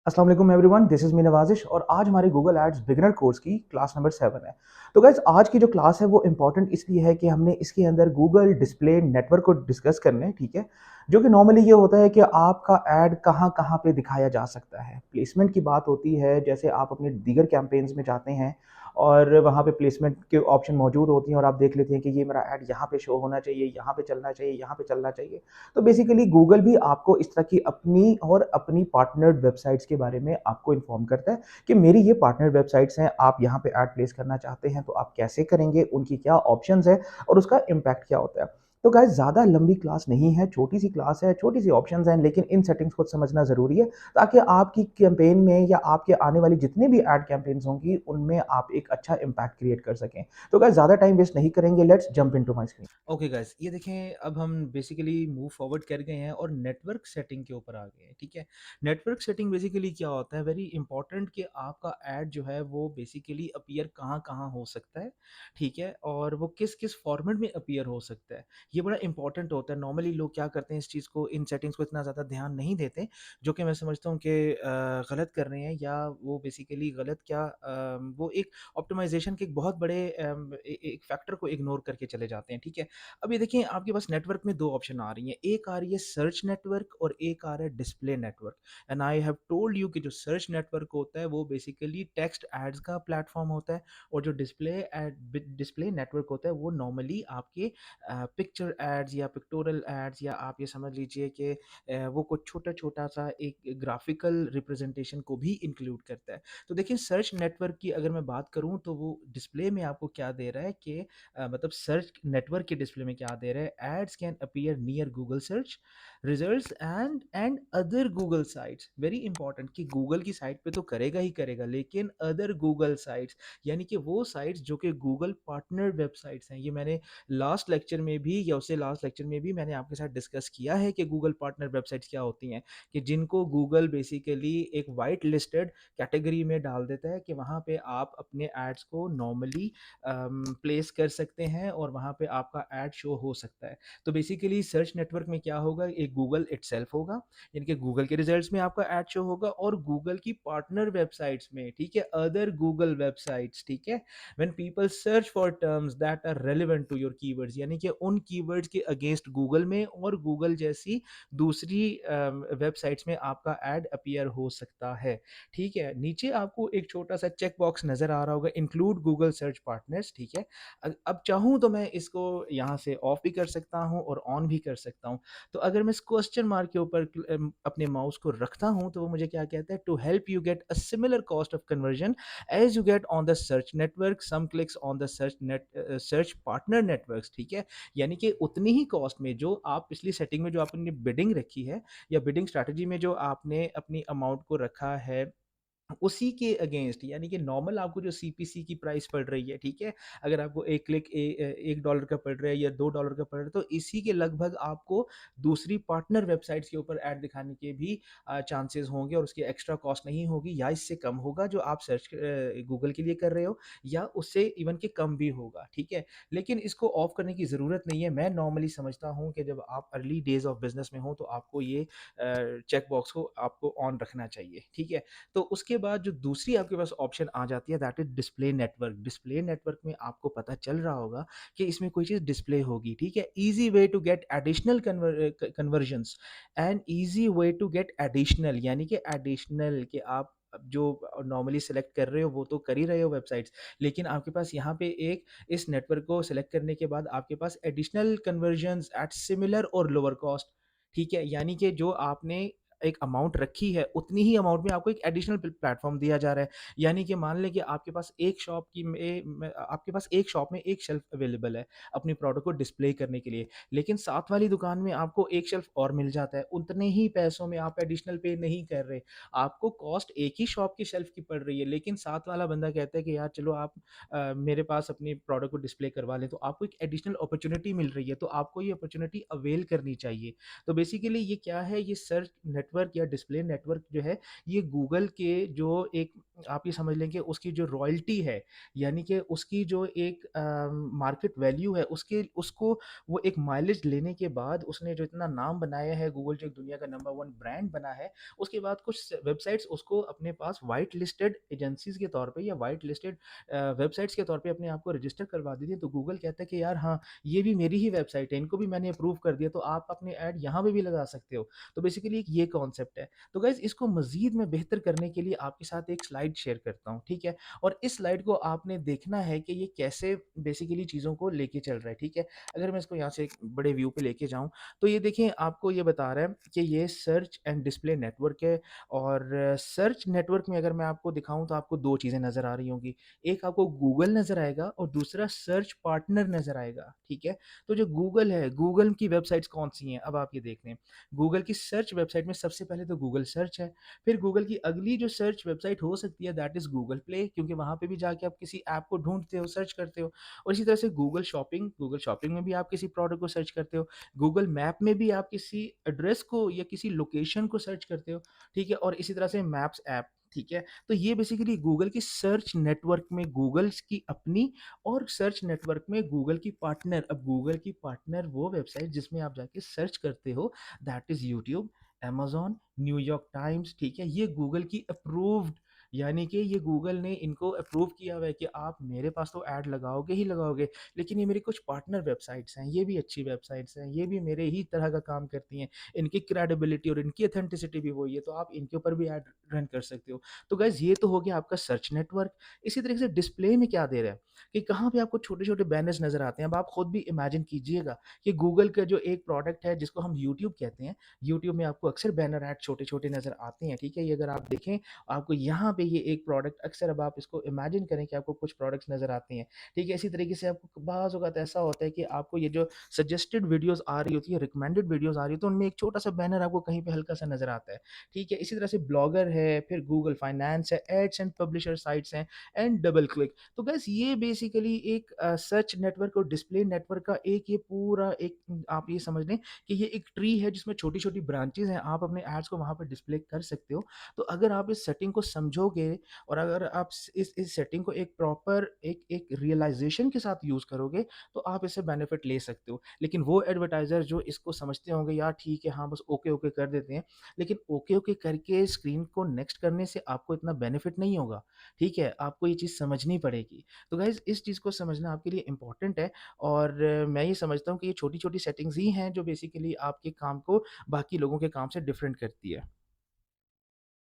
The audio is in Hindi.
अस्सलाम वालेकुम एवरीवन, दिस इज़ मी नवाज़िश और आज हमारी गूगल एड्स बिगिनर कोर्स की क्लास नंबर 7 है। तो गाइस आज की जो क्लास है वो इम्पोर्टेंट इसलिए है कि हमने इसके अंदर गूगल डिस्प्ले नेटवर्क को डिस्कस करना है, ठीक है? जो कि नॉर्मली ये होता है कि आपका ऐड कहाँ-कहाँ पे दिखाया जा सकता है। प्लेसमेंट की बात होती है, जैसे आप अपने दीगर कैंपेन्स में जाते हैं और वहाँ पे प्लेसमेंट के ऑप्शन मौजूद होती हैं और आप देख लेते हैं कि ये मेरा ऐड यहाँ पे शो होना चाहिए, यहाँ पे चलना चाहिए, यहाँ पे चलना चाहिए। तो बेसिकली गूगल भी आपको इस तरह की अपनी पार्टनर्ड वेबसाइट्स के बारे में आपको इन्फॉर्म करता है कि मेरी ये पार्टनर्ड वेबसाइट्स हैं, आप यहाँ पे ऐड प्लेस करना चाहते हैं तो आप कैसे करेंगे, उनकी क्या ऑप्शंस हैं और उसका इम्पैक्ट क्या होता है। तो गाइस ज़्यादा लंबी क्लास नहीं है, छोटी-सी क्लास है, छोटी-सी ऑप्शंस हैं, लेकिन इन सेटिंग्स को समझना ज़रूरी है ताकि आपकी कैंपेन में या आपके आने वाली जितनी भी ऐड कैंपेन्स होंगी, उनमें आप एक अच्छा इम्पैक्ट क्रिएट कर सकें। तो गाइस ज़्यादा टाइम वेस्ट नहीं करेंगे, let's jump into my screen. Okay guys, ये देखें अब हम बेसिकली मूव फॉरवर्ड कर गए हैं और नेटवर्क सेटिंग के ऊपर आ गए हैं। ठीक है, नेटवर्क सेटिंग बेसिकली क्या होता है, वेरी इंपॉर्टेंट कि आपका ऐड जो है वो बेसिकली अपीयर कहाँ कहाँ हो सकता है। ठीक है, और वो किस किस फॉर्मेट में अपीयर हो सकता है, ये बड़ा इंपॉर्टेंट होता है। नॉर्मली लोग क्या करते हैं, इस चीज़ को, इन सेटिंग्स को इतना ज़्यादा ध्यान नहीं देते, जो कि मैं समझता हूँ कि गलत कर रहे हैं, या वो बेसिकली गलत क्या, वो एक ऑप्टिमाइजेशन के एक बहुत बड़े एक फैक्टर को इग्नोर करके चले जाते हैं। ठीक है, अब ये देखिए आपके पास नेटवर्क में 2 ऑप्शन आ रही हैं। एक आ रही है सर्च नेटवर्क और एक आ रहा है display network. And I have told you कि जो सर्च नेटवर्क होता है वो बेसिकली टेक्स्ट एड्स का प्लेटफ़ॉर्म होता है, और जो डिस्प्ले नेटवर्क होता है वो नॉर्मली आपके पिक्चर एड्स या पिक्टोरियल एड्स, या आप ये समझ लीजिए कि वो कुछ छोटा-छोटा सा एक ग्राफ़िकल रिप्रेज़ेंटेशन को भी इंक्लूड करता है। तो देखिए सर्च नेटवर्क की अगर मैं बात करूँ तो वो डिस्प्ले में आपको क्या दे रहा है कि मतलब सर्च नेटवर्क के डिस्प्ले में क्या दे रहा है, ads can appear near Google search results and other Google sites. Very important कि गूगल की साइट पे तो करेगा ही करेगा, लेकिन अदर गूगल साइट्स यानी कि वो साइट्स जो कि गूगल पार्टनर वेबसाइट्स हैं। ये मैंने लास्ट लेक्चर में भी, या उससे लास्ट लेक्चर में भी मैंने आपके साथ डिस्कस किया है कि गूगल पार्टनर वेबसाइट्स क्या होती हैं, कि जिनको गूगल बेसिकली एक वाइट लिस्टेड कैटेगरी में डाल देता है कि वहाँ पे आप अपने एड्स को नॉर्मली प्लेस कर सकते हैं और वहाँ पे आपका ऐड शो हो सकता है। तो बेसिकली सर्च नेटवर्क में क्या होगा, एक गूगल इटसेल्फ होगा, यानी कि गूगल के रिजल्ट्स में आपका ऐड शो होगा, और गूगल की पार्टनर वेबसाइट्स में, ठीक है, अदर गूगल वेबसाइट्स, ठीक है, when people search for terms that are relevant to your keywords, यानी कि उन कीवर्ड्स के अगेंस्ट गूगल में और गूगल जैसी दूसरी वेबसाइट्स में आपका ऐड अपीयर हो सकता है। ठीक है, नीचे आपको एक छोटा सा चेक बॉक्स नज़र आ रहा होगा, इंक्लूड गूगल सर्च पार्टनर्स। ठीक है, अब चाहूँ तो मैं इसको यहाँ से ऑफ भी कर सकता हूँ और ऑन भी कर सकता हूँ। तो अगर मैं इस क्वेश्चन मार्क के ऊपर अपने माउस को रखता हूँ तो वो मुझे क्या कहता है, to help you get a similar cost of conversion as you get on the search network, some clicks on the search partner networks. ठीक है, यानी कि उतनी ही कॉस्ट में जो आप पिछली सेटिंग में जो आपने बिडिंग रखी है, या बिडिंग स्ट्रैटेजी में जो आपने अपनी अमाउंट को रखा है, उसी के अगेंस्ट, यानी कि नॉर्मल आपको जो सीपीसी की प्राइस पड़ रही है, ठीक है, अगर आपको एक क्लिक $1 का पड़ रहा है या $2 का पड़ रहा है, तो इसी के लगभग आपको दूसरी पार्टनर वेबसाइट्स के ऊपर ऐड दिखाने के भी चांसेस होंगे, और उसकी एक्स्ट्रा कॉस्ट नहीं होगी, या इससे कम होगा जो आप सर्च गूगल के लिए कर रहे हो, या उससे इवन के कम भी होगा। ठीक है, लेकिन इसको ऑफ करने की ज़रूरत नहीं है। मैं नॉर्मली समझता हूँ कि जब आप अर्ली डेज ऑफ बिजनेस में हो तो आपको ये चेक बॉक्स को आपको ऑन रखना चाहिए। ठीक है, तो उसके बाद जो दूसरी आपके पास ऑप्शन आ जाती है, that is display network. Display network में आपको पता चल रहा होगा कि इसमें कोई चीज़ डिस्प्ले होगी। ठीक है, easy way to get additional conversions and easy way to get additional, यानी कि एडिशनल कि आप जो नॉर्मली सेलेक्ट कर रहे हो वो तो कर ही रहे हो वेबसाइट्स, लेकिन आपके पास यहाँ पे एक, इस नेटवर्क को सेलेक्ट करने के बाद आपके पास एडिशनल कन्वर्जन्स एट सिमिलर और लोअर कॉस्ट। ठीक है, यानी कि जो आपने एक अमाउंट रखी है उतनी ही अमाउंट में आपको एक एडिशनल प्लेटफॉर्म दिया जा रहा है। यानी कि मान लें कि आपके पास एक शॉप की आपके पास एक शॉप में एक शेल्फ अवेलेबल है अपनी प्रोडक्ट को डिस्प्ले करने के लिए, लेकिन साथ वाली दुकान में आपको एक शेल्फ और मिल जाता है, उतने ही पैसों में आप एडिशनल पे नहीं कर रहे। आपको कॉस्ट एक ही शॉप की शेल्फ की पड़ रही है, लेकिन साथ वाला बंदा कहता है कि यार चलो आप मेरे पास अपनी प्रोडक्ट को डिस्प्ले करवा लें, तो आपको एक एडिशनल अपॉर्चुनिटी मिल रही है, तो आपको ये अपॉर्चुनिटी अवेल करनी चाहिए। तो बेसिकली ये क्या है, ये सर्च नेटवर्क नेटवर्क या डिस्प्ले नेटवर्क जो है, ये गूगल के जो एक आप ये समझ लें कि उसकी जो रॉयल्टी है, यानी कि उसकी जो एक मार्केट वैल्यू है, उसको वो एक माइलेज लेने के बाद उसने जो इतना नाम बनाया है, गूगल जो एक दुनिया का नंबर 1 ब्रांड बना है, उसके बाद कुछ वेबसाइट्स उसको अपने पास व्हाइट लिस्टेड एजेंसीज़ के तौर पे या व्हाइट लिस्टेड वेबसाइट्स के तौर पे अपने आप को रजिस्टर करवा देती हैं। तो गूगल कहता है कि यार हाँ, ये भी मेरी ही वेबसाइट है, इनको भी मैंने अप्रूव कर दिया, तो आप अपने ऐड यहाँ पे भी लगा सकते हो। तो बेसिकली एक ये कॉन्सेप्ट है। तो गाइज़ इसको मज़ीद मैं बेहतर करने के लिए आपके साथ एक स्लाइड शेयर करता हूँ, ठीक है? और इस स्लाइड को आपने देखना है कि ये कैसे बेसिकली चीज़ों को लेके चल रहा है, ठीक है? अगर मैं इसको यहाँ से एक बड़े व्यू पे लेके जाऊँ, तो ये देखिए आपको ये बता रहा है कि ये सर्च एंड डिस्प्ले नेटवर्क है और सर्च नेटवर्क में अगर मैं आपको दिखाऊँ तो आपको 2 चीज़ें नज़र आ रही होंगी। एक आपको गूगल नज़र आएगा और दूसरा सर्च पार्टनर नज़र आएगा, ठीक है? तो जो गूगल है, गूगल की वेबसाइट्स कौन-सी हैं? अब आप ये देख लें। गूगल की सर्च वेबसाइट में सबसे पहले तो गूगल सर्च है, फिर गूगल की अगली जो सर्च वेबसाइट हो सकती है दैट इज़ गूगल प्ले क्योंकि वहाँ पे भी जाके आप किसी ऐप को ढूँढते हो, सर्च करते हो और इसी तरह से गूगल शॉपिंग में भी आप किसी प्रोडक्ट को सर्च करते हो, गूगल मैप में भी आप किसी एड्रेस को या किसी लोकेशन को सर्च करते हो, ठीक है? और इसी तरह से मैप्स ऐप, ठीक है? तो ये बेसिकली गूगल की सर्च नेटवर्क में गूगल्स की अपनी और सर्च नेटवर्क में गूगल की पार्टनर। अब गूगल की पार्टनर वो वेबसाइट जिसमें आप जाके सर्च करते हो that is YouTube, Amazon, New York times, ठीक है? ये गूगल की अप्रूव्ड यानी कि ये गूगल ने इनको अप्रूव किया हुआ है कि आप मेरे पास तो ऐड लगाओगे ही लगाओगे, लेकिन ये मेरी कुछ पार्टनर वेबसाइट्स हैं, ये भी अच्छी वेबसाइट्स हैं, ये भी मेरे ही तरह का काम करती हैं, इनकी क्रेडिबिलिटी और इनकी ऑथेंटिसिटी भी वही है, तो आप इनके ऊपर भी ऐड रन कर सकते हो। तो गाइज़ ये तो हो गया आपका सर्च नेटवर्क। इसी तरीके से डिस्प्ले में क्या दे रहा है कि कहाँ पे आपको छोटे-छोटे बैनर्स नज़र आते हैं। अब आप खुद भी इमेजिन कीजिएगा कि गूगल का जो एक प्रोडक्ट है जिसको हम यूट्यूब कहते हैं, यूट्यूब में आपको अक्सर बैनर ऐड छोटे-छोटे नज़र आते हैं, ठीक है? ये अगर आप देखें, आपको यहाँ पे ये एक प्रोडक्ट अक्सर अब आप इसको इमेजिन करें कि आपको कुछ प्रोडक्ट्स नज़र आते हैं, ठीक है? इसी तरीके से आपको बाज़ औक़ात ऐसा होता है कि आपको ये जो सजेस्टेड वीडियोज़ आ रही होती है, रिकमेंडेड वीडियोज़ आ रही है, तो उनमें एक छोटा-सा बैनर आपको कहीं पे हल्का-सा नज़र आता है, ठीक है? इसी तरह से ब्लॉगर है, फिर गूगल फाइनेंस है, एड्स एंड पब्लिशर साइट्स हैं एंड डबल क्लिक। तो गाइस ये बेसिकली एक सर्च नेटवर्क और डिस्प्ले नेटवर्क का एक ये पूरा एक आप ये समझ लें कि ये एक ट्री है जिसमें छोटी-छोटी ब्रांचेज़ हैं, आप अपने एड्स को वहाँ पे डिस्प्ले कर सकते हो। तो अगर आप इस सेटिंग को समझोगे और अगर आप इस सेटिंग को एक प्रॉपर एक रियलाइज़ेशन के साथ यूज़ करोगे, तो आप इससे बेनिफिट ले सकते हो। लेकिन वो एडवर्टाइज़र जो इसको समझते होंगे यार ठीक है, हाँ, बस ओके, ओके कर देते हैं, लेकिन ओके, ओके करके स्क्रीन को नेक्स्ट करने से आपको इतना बेनिफिट नहीं होगा, ठीक है? आपको ये चीज़ समझनी पड़ेगी। तो गाइज़ इस चीज़ को समझना आपके लिए इम्पोर्टेंट है और मैं ये समझता हूँ कि ये छोटी-छोटी सेटिंग्स ही हैं जो बेसिकली आपके काम को बाकी लोगों के काम से डिफरेंट करती है।